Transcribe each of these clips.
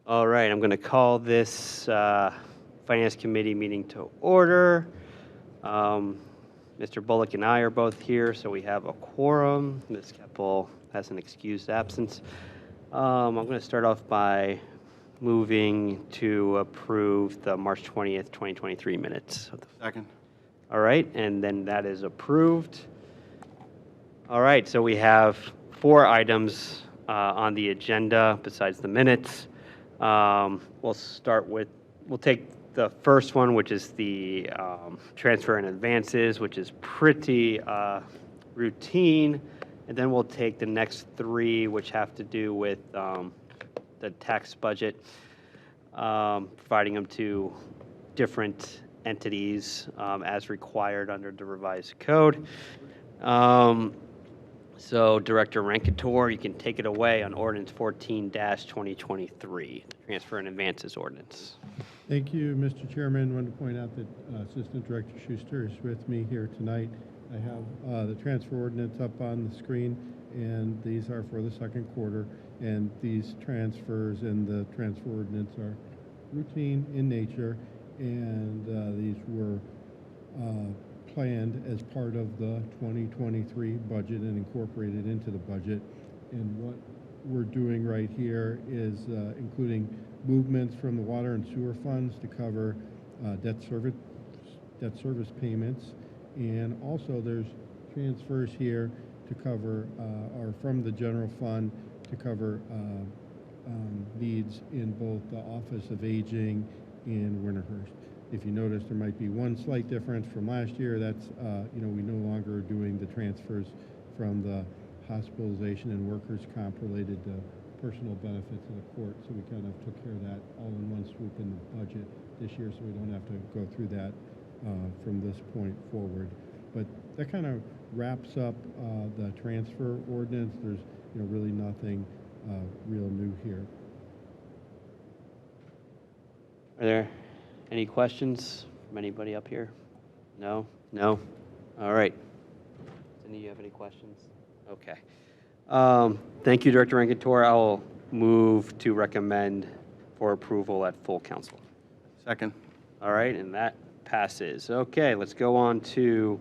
All right, I'm going to call this Finance Committee meeting to order. Mr. Bullock and I are both here, so we have a quorum. Ms. Keppel has an excused absence. I'm going to start off by moving to approve the March 20th, 2023 minutes. Second. All right, and then that is approved. All right, so we have 4 items on the agenda besides the minutes. We'll take the first one, which is the transfer and advances, which is pretty routine. And then we'll take the next 3, which have to do with the tax budget, providing them to different entities as required under the revised code. So Director Rankator, you can take it away on ordinance 14-2023, transfer and advances ordinance. Thank you, Mr. Chairman. I want to point out that Assistant Director Schuster is with me here tonight. I have the transfer ordinance up on the screen, and these are for the second quarter. And these transfers and the transfer ordinance are routine in nature, and these were planned as part of the 2023 budget and incorporated into the budget. And what we're doing right here is including movements from the water and sewer funds to cover debt service payments, and also there's transfers here to cover or from the general fund to cover needs in both the Office of Aging and Winterhurst. If you notice, there might be one slight difference from last year. That's, we no longer are doing the transfers from the hospitalization and workers' comp related to personal benefits of the court. So we kind of took care of that all in one swoop in the budget this year, so we don't have to go through that from this point forward. But that kind of wraps up the transfer ordinance. There's, really nothing real new here. Are there any questions from anybody up here? No? No? All right. Cindy, you have any questions? Okay. Thank you, Director Rankator. I will move to recommend for approval at full council. Second. All right, and that passes. Okay, let's go on to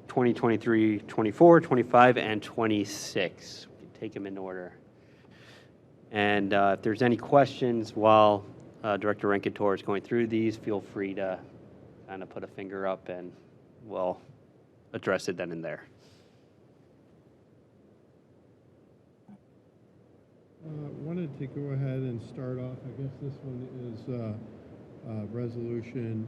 2023, 24, 25, and 26. We can take them in order. And if there's any questions while Director Rankator is going through these, feel free to kind of put a finger up and we'll address it then and there. Wanted to go ahead and start off. I guess this one is Resolution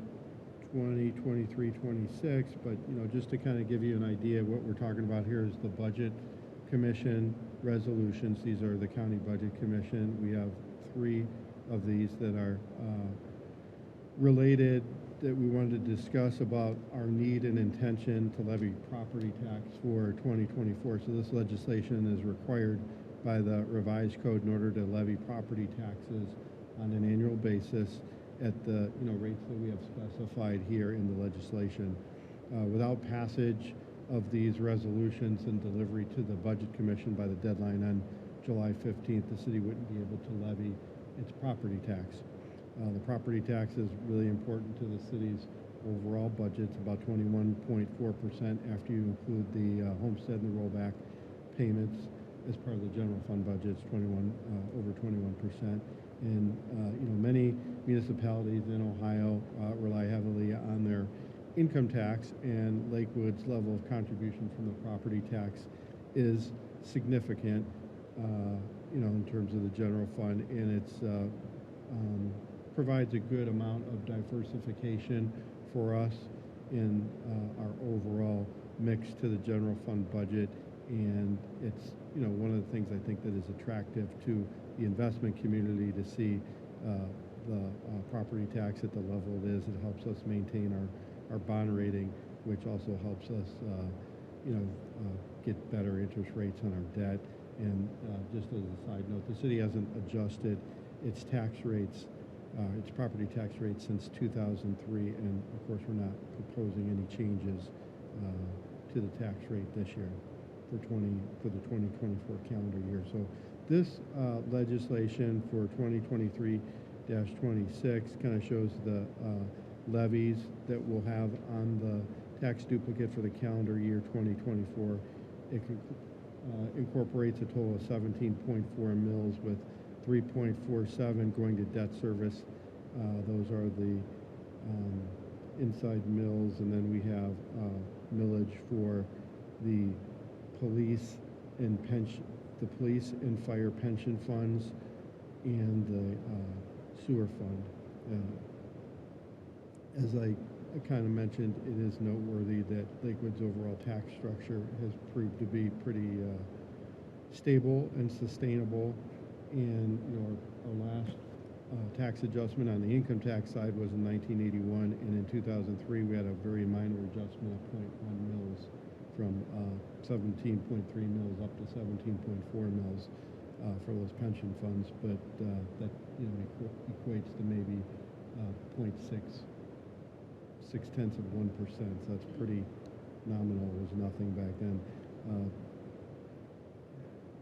2023-26, but just to kind of give you an idea of what we're talking about here is the Budget Commission resolutions. These are the County Budget Commission. We have 3 of these that are related that we wanted to discuss about our need and intention to levy property tax for 2024. So this legislation is required by the revised code in order to levy property taxes on an annual basis at the rates that we have specified here in the legislation. Without passage of these resolutions and delivery to the Budget Commission by the deadline on July 15th, the city wouldn't be able to levy its property tax. The property tax is really important to the city's overall budget. It's about 21.4% after you include the homestead and the rollback payments as part of the general fund budget. It's over 21%. And many municipalities in Ohio rely heavily on their income tax, and Lakewood's level of contribution from the property tax is significant, in terms of the general fund, and it's provides a good amount of diversification for us in our overall mix to the general fund budget. And it's one of the things I think that is attractive to the investment community to see the property tax at the level it is. It helps us maintain our bond rating, which also helps us get better interest rates on our debt. And just as a side note, the city hasn't adjusted its tax rates, its property tax rates since 2003, and of course we're not proposing any changes to the tax rate this year for the 2024 calendar year. So This legislation for 2023-26 kind of shows the levies that we'll have on the tax duplicate for the calendar year 2024. It incorporates a total of 17.4 mills, with 3.47 going to debt service. Those are the inside mills, and then we have millage for the police and fire pension funds, and the sewer fund. As I kind of mentioned, it is noteworthy that Lakewood's overall tax structure has proved to be pretty stable and sustainable. And our last tax adjustment on the income tax side was in 1981, and in 2003 we had a very minor adjustment of 0.1 mils from 17.3 mils up to 17.4 mils for those pension funds, but that equates to maybe 0.6 0.6 of 1%. So that's pretty nominal. It was nothing back then.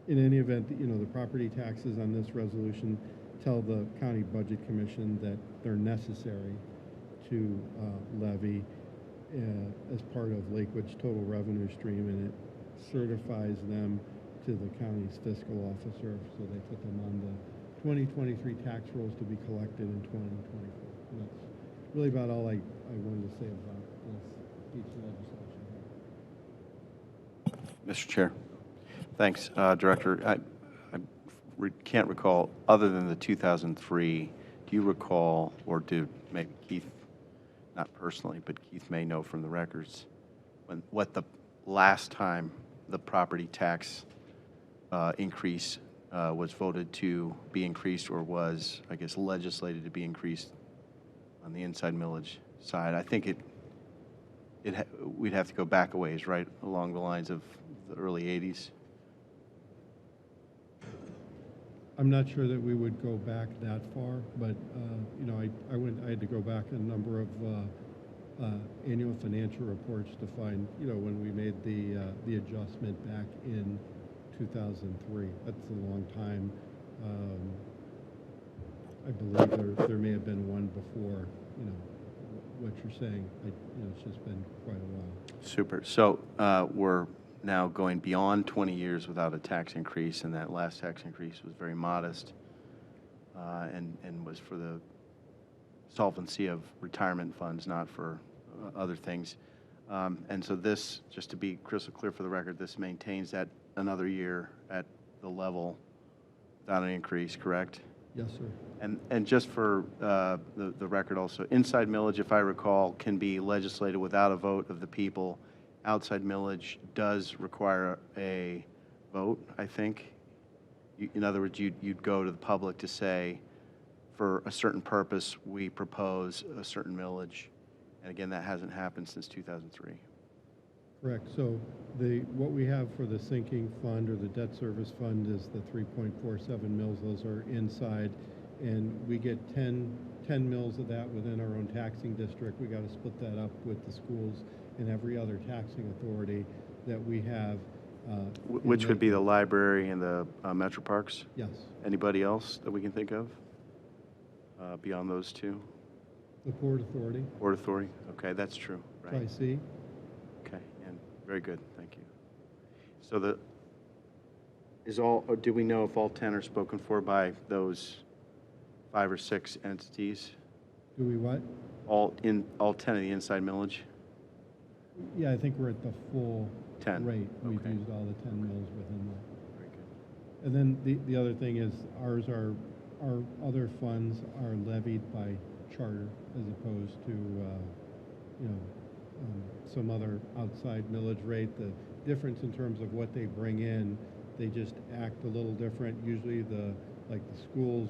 In any event, the property taxes on this resolution tell the County Budget Commission that they're necessary to levy as part of Lakewood's total revenue stream, and it certifies them to the county's fiscal officer, so they put them on the 2023 tax rolls to be collected in 2024. And that's really about all I wanted to say about this piece of legislation. Mr. Chair. Thanks, Director. I can't recall, other than the 2003, do you recall, or do maybe Keith, not personally, but Keith may know from the records, what the last time the property tax increase was voted to be increased, or was, I guess, legislated to be increased on the inside millage side? I think we'd have to go back a ways, right, along the lines of the early 80s. I'm not sure that we would go back that far, but I had to go back a number of annual financial reports to find when we made the adjustment back in 2003. That's a long time. I believe there may have been one before. What you're saying. It's just been quite a while. Super. So we're now going beyond 20 years without a tax increase, and that last tax increase was very modest and was for the solvency of retirement funds, not for other things. And so this, just to be crystal clear for the record, this maintains that another year at the level without an increase, correct? Yes, sir. And just for the record also, inside millage, if I recall, can be legislated without a vote of the people. Outside millage does require a vote, I think. In other words, you'd go to the public to say, for a certain purpose, we propose a certain millage. And again, that hasn't happened since 2003. Correct. So what we have for the sinking fund or the debt service fund is the 3.47 mils. Those are inside, and we get 10 mils of that within our own taxing district. We got to split that up with the schools and every other taxing authority that we have. Which would be the library and the Metro Parks? Yes. Anybody else that we can think of beyond those two? The Port Authority. Port Authority? Okay, that's true. Right. Tri-C. Okay, and very good, thank you. So do we know if all 10 are spoken for by those 5 or 6 entities? Do we what? All 10 of the inside millage? Yeah, I think we're at the full 10. rate. We've Okay. used all the 10 mils within that. Very good. And then the other thing is our other funds are levied by charter as opposed to some other outside millage rate. The difference in terms of what they bring in, they just act a little different. Usually the schools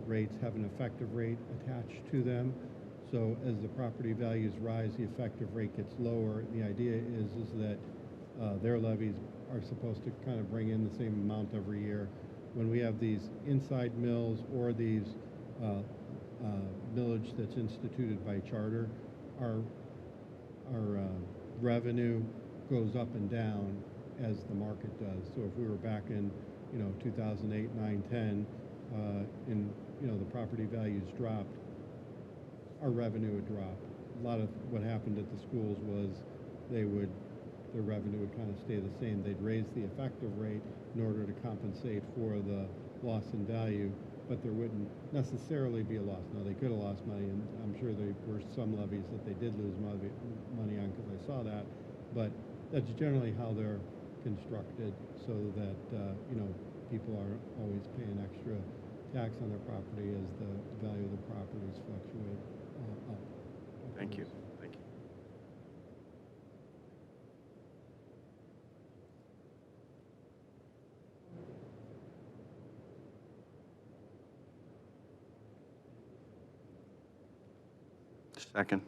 rates have an effective rate attached to them. So as the property values rise, the effective rate gets lower. The idea is that their levies are supposed to kind of bring in the same amount every year. When we have these inside mills or these millage that's instituted by charter, our revenue goes up and down as the market does. So if we were back in 2008, 9, 10, and, the property values dropped, our revenue would drop. A lot of what happened at the schools was their revenue would kind of stay the same. They'd raise the effective rate in order to compensate for the loss in value, but there wouldn't necessarily be a loss. Now, they could have lost money, and I'm sure there were some levies that they did lose money on, because I saw that, but that's generally how they're constructed, so that, people are always paying extra tax on their property as the value of the properties fluctuate up. Thank you. Thank you. Second.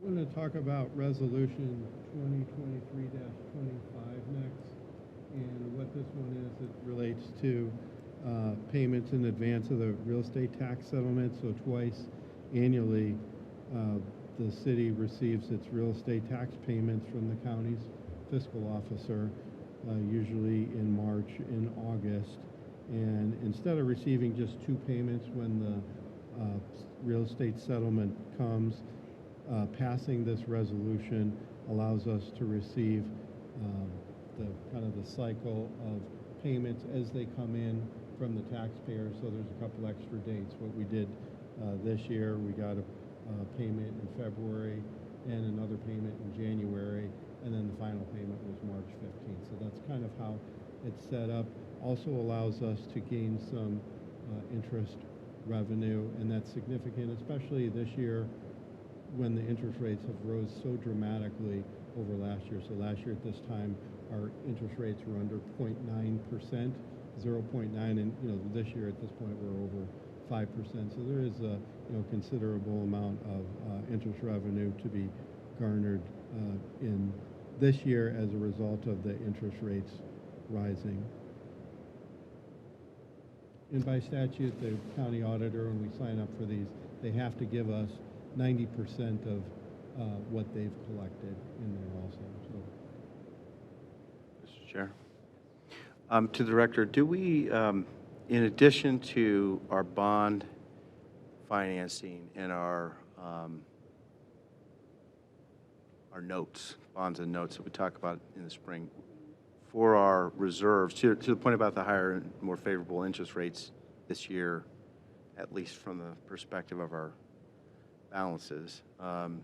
I'm going to talk about Resolution 2023-25 next. And what this one is, it relates to payments in advance of the real estate tax settlement. So twice annually, the city receives its real estate tax payments from the county's fiscal officer, usually in March and August. And instead of receiving just two payments when the real estate settlement comes, passing this resolution allows us to receive the kind of the cycle of payments as they come in from the taxpayer. So there's a couple extra dates. What we did this year, we got a payment in February and another payment in January, and then the final payment was March 15th. So that's kind of how it's set up. Also allows us to gain some interest revenue, and that's significant, especially this year when the interest rates have rose so dramatically over last year. So last year at this time, our interest rates were under 0.9%, 0.9, and this year at this point we're over 5%. So there is a considerable amount of interest revenue to be garnered in this year as a result of the interest rates rising. And by statute, the county auditor, when we sign up for these, they have to give us 90% of what they've collected in there also. So. Mr. Chair. To the director, do we, in addition to our bond financing and our notes, bonds and notes that we talk about in the spring, for our reserves, to the point about the higher and more favorable interest rates this year, at least from the perspective of our balances, can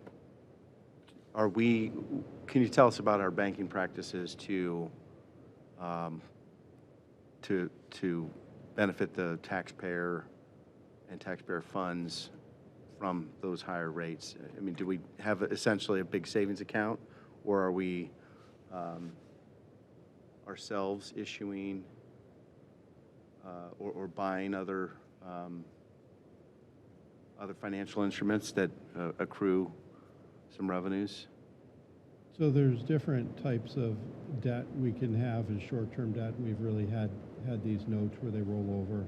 you tell us about our banking practices to benefit the taxpayer and taxpayer funds from those higher rates? I mean, do we have essentially a big savings account, or are we ourselves issuing or buying other financial instruments that accrue some revenues? So there's different types of debt we can have as short-term debt. We've really had these notes where they roll over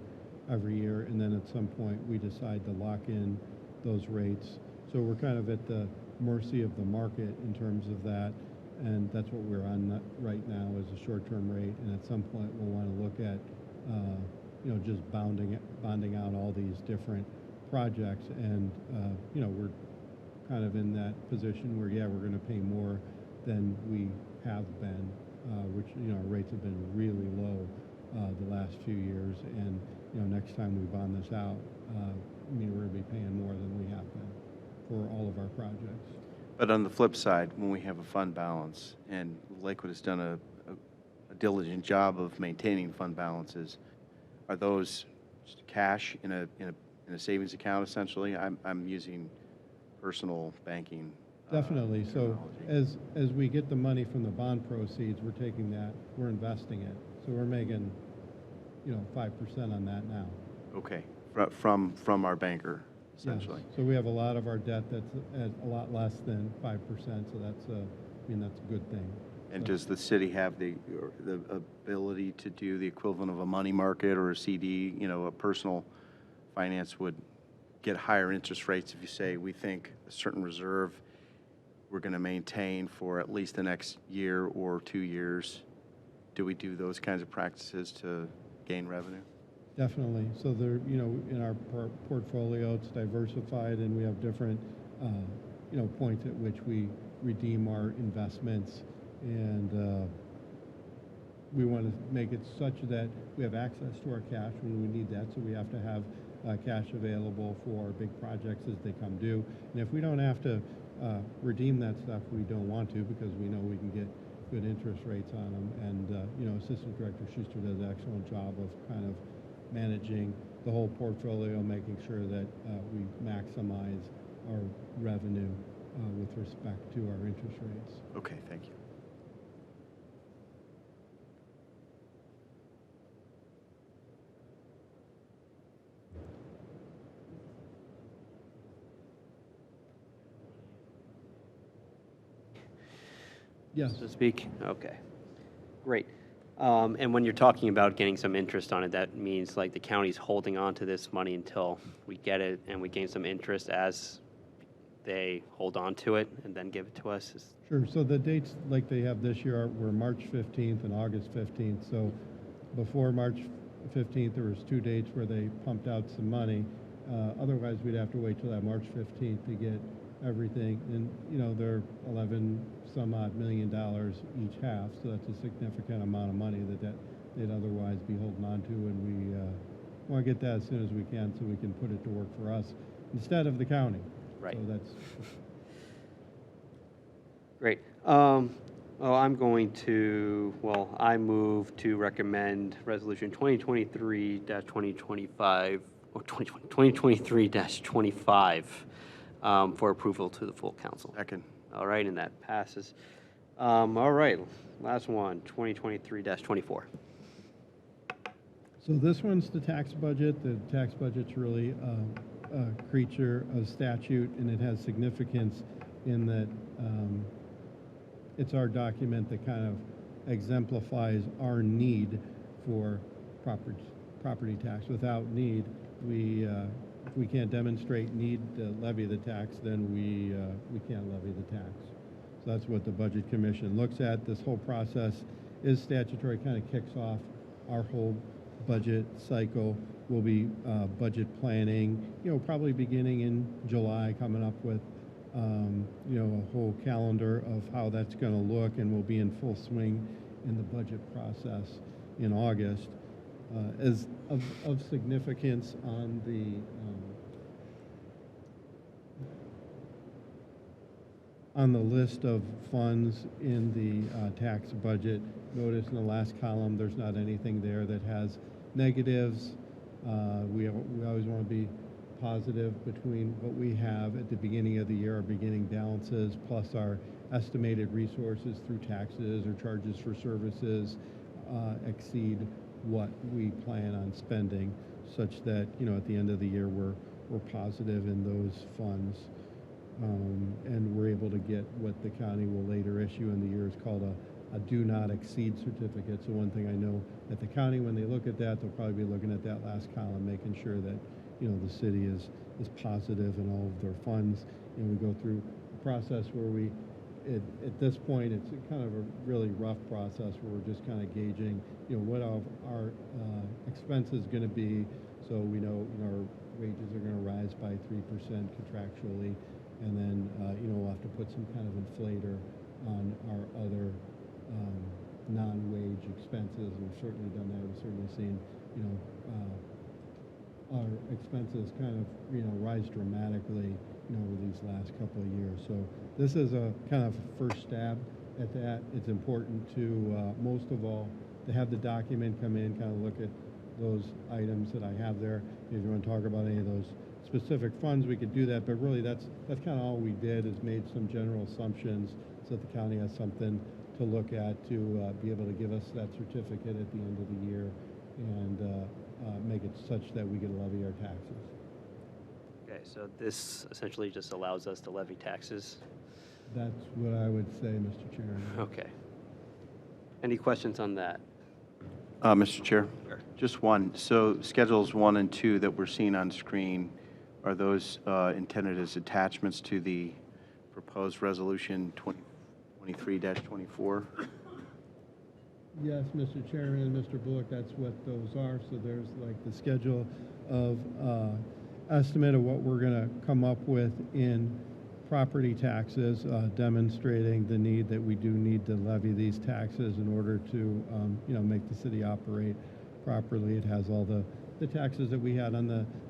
every year, and then at some point we decide to lock in those rates. So we're kind of at the mercy of the market in terms of that, and that's what we're on right now is a short-term rate. And at some point we'll want to look at, just bonding out all these different projects, and we're kind of in that position where we're going to pay more than we have been, which our rates have been really low the last few years, and next time we bond this out, we're going to be paying more than we have been for all of our projects. But on the flip side, when we have a fund balance, and Lakewood has done a diligent job of maintaining fund balances, are those just cash in a savings account essentially? I'm using personal banking. Definitely. So as we get the money from the bond proceeds, we're taking that, we're investing it. So we're making 5% on that now. Okay, from our banker essentially. Yes. So we have a lot of our debt that's at a lot less than 5%. So that's a good thing. And does the city have the ability to do the equivalent of a money market or a CD? A personal finance would get higher interest rates if you say we think a certain reserve we're going to maintain for at least the next year or 2 years? Do we do those kinds of practices to gain revenue? Definitely. So there, in our portfolio, it's diversified, and we have different, points at which we redeem our investments, and we want to make it such that we have access to our cash when we need that. So we have to have cash available for big projects as they come due. And if we don't have to redeem that stuff, we don't want to, because we know we can get good interest rates on them. And Assistant Director Schuster does an excellent job of kind of managing the whole portfolio, making sure that we maximize our revenue with respect to our interest rates. Okay, thank you. Yes. To speak? Okay, great. And when you're talking about getting some interest on it, that means like the county's holding on to this money until we get it and we gain some interest as they hold on to it and then give it to us? Sure. So the dates like they have this year were March 15th and August 15th. So before March 15th, there was 2 dates where they pumped out some money. Otherwise, we'd have to wait till that March 15th to get everything. And, they're 11 some odd $11 million each half. So that's a significant amount of money that they'd otherwise be holding on to. And we want to get that as soon as we can so we can put it to work for us instead of the county. Right. So that's Great. I move to recommend Resolution 2023-2025, or 2023-25 for approval to the full council. Second. All right, and that passes. All right, last one, 2023-24. So this one's the tax budget. The tax budget's really a creature of statute, and it has significance in that it's our document that kind of exemplifies our need for property tax. Without need, if we can't demonstrate need to levy the tax, then we can't levy the tax. So that's what the Budget Commission looks at. This whole process is statutory, kind of kicks off our whole budget cycle. Will be budget planning, probably beginning in July, coming up with, a whole calendar of how that's going to look, and we'll be in full swing in the budget process in August. As of significance on the list of funds in the tax budget, notice in the last column there's not anything there that has negatives. We always want to be positive between what we have at the beginning of the year, our beginning balances, plus our estimated resources through taxes or charges for services exceed what we plan on spending, such that at the end of the year we're positive in those funds, and we're able to get what the county will later issue in the year is called a do not exceed certificate. So one thing I know at the county, when they look at that, they'll probably be looking at that last column, making sure that the city is positive in all of their funds. And we go through a process where at this point, it's kind of a really rough process where we're just kind of gauging, what our expenses going to be. So we know, our wages are going to rise by 3% contractually, and then we'll have to put some kind of inflator on our other non-wage expenses. We've certainly done that. We've certainly seen, our expenses kind of, rise dramatically, over these last couple of years. So this is a kind of first stab at that. It's important to, most of all, to have the document come in, kind of look at those items that I have there. If you want to talk about any of those specific funds, we could do that. But really, that's kind of all we did, is made some general assumptions so that the county has something to look at to be able to give us that certificate at the end of the year, and make it such that we can levy our taxes. Okay, so this essentially just allows us to levy taxes. That's what I would say, Mr. Chairman. Okay. Any questions on that? Mr. Chair? Sure. Just one. So Schedules 1 and 2 that we're seeing on screen, are those intended as attachments to the proposed proposed resolution 2023-24? Yes, Mr. Chairman and Mr. Bullock, that's what those are. So there's like the schedule of estimate of what we're going to come up with in property taxes, demonstrating the need that we do need to levy these taxes in order to, make the city operate properly. It has all the taxes that we had on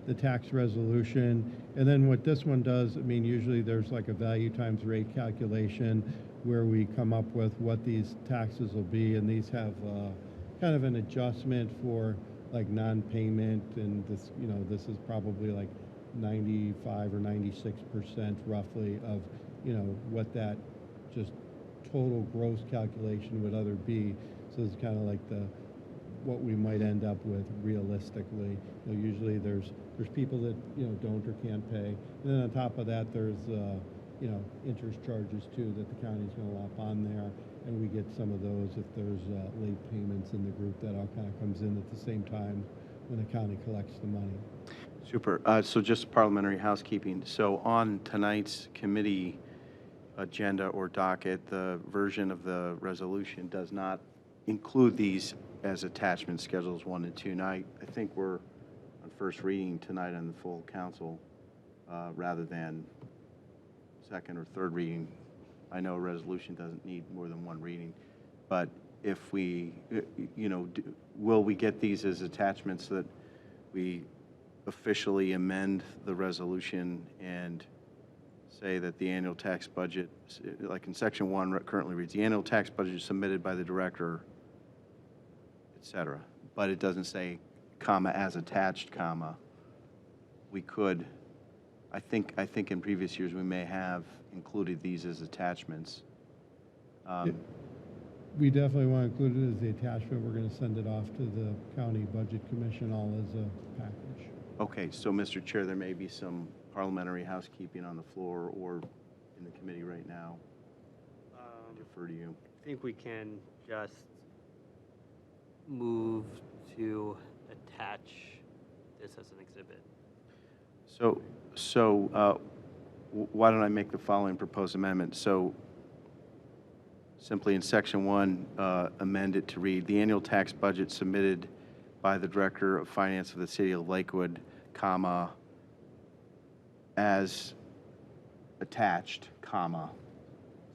the tax resolution. And then what this one does, I mean, usually there's like a value times rate calculation where we come up with what these taxes will be, and these have kind of an adjustment for like non-payment, and this, this is probably like 95 or 96% roughly of, what that just total gross calculation would other be. So it's kind of like what we might end up with realistically. Usually there's people that, don't or can't pay. And then on top of that, there's, interest charges too that the county's going to lap on there. And we get some of those if there's late payments in the group. That all kind of comes in at the same time when the county collects the money. Super. So just parliamentary housekeeping. So on tonight's committee agenda or docket, the version of the resolution does not include these as attachment schedules 1 and 2. Now, I think we're on first reading tonight on the full council rather than second or third reading. I know a resolution doesn't need more than one reading, but if we, will we get these as attachments so that we officially amend the resolution and say that the annual tax budget, like in section 1 currently reads, the annual tax budget is submitted by the director, et cetera, but it doesn't say comma as attached comma. We could, I think in previous years we may have included these as attachments. We definitely want to include it as the attachment. We're going to send it off to the county budget commission all as a package. Okay, so Mr. Chair, there may be some parliamentary housekeeping on the floor or in the committee right now. I defer to you. I think we can just move to attach this as an exhibit. So why don't I make the following proposed amendment? So simply in section 1, amend it to read, the annual tax budget submitted by the Director of Finance of the City of Lakewood, comma, as attached, comma.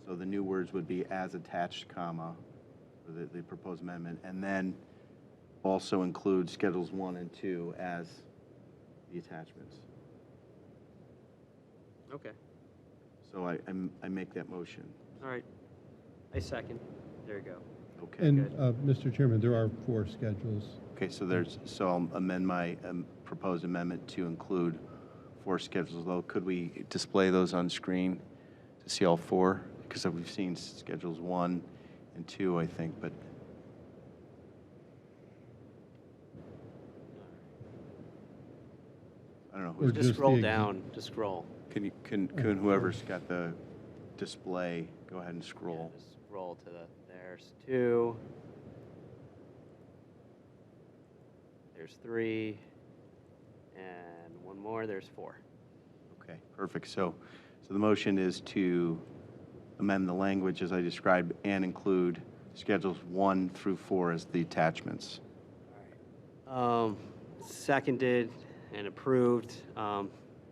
So the new words would be as attached, comma, for the proposed amendment, and then also include Schedules 1 and 2 as the attachments. Okay. So I make that motion. All right. I second. There you go. Okay. And Mr. Chairman, there are 4 schedules. Okay, so I'll amend my proposed amendment to include 4 schedules. Though, could we display those on screen to see all 4? Because we've seen schedules 1 and 2, I think, but. I don't know. Or Just just scroll the down. Just scroll. Can whoever's got the display go ahead and scroll? Yeah, just scroll to there's 2. There's 3. And one more, there's 4. Okay, perfect. So the motion is to amend the language as I described and include schedules 1 through 4 as the attachments. Seconded and approved.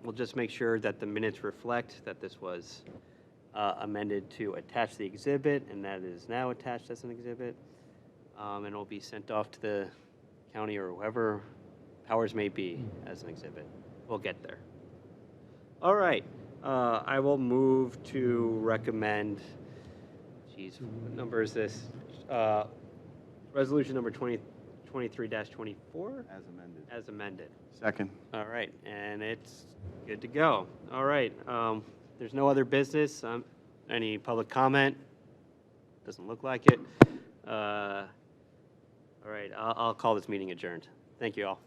We'll just make sure that the minutes reflect that this was amended to attach the exhibit, and that is now attached as an exhibit. And it'll be sent off to the county or whoever powers may be as an exhibit. We'll get there. All right. I will move to recommend, what number is this? Resolution number 2023-24? As amended. As amended. Second. All right, and it's good to go. All right, there's no other business. Any public comment? Doesn't look like it. All right, I'll call this meeting adjourned. Thank you all.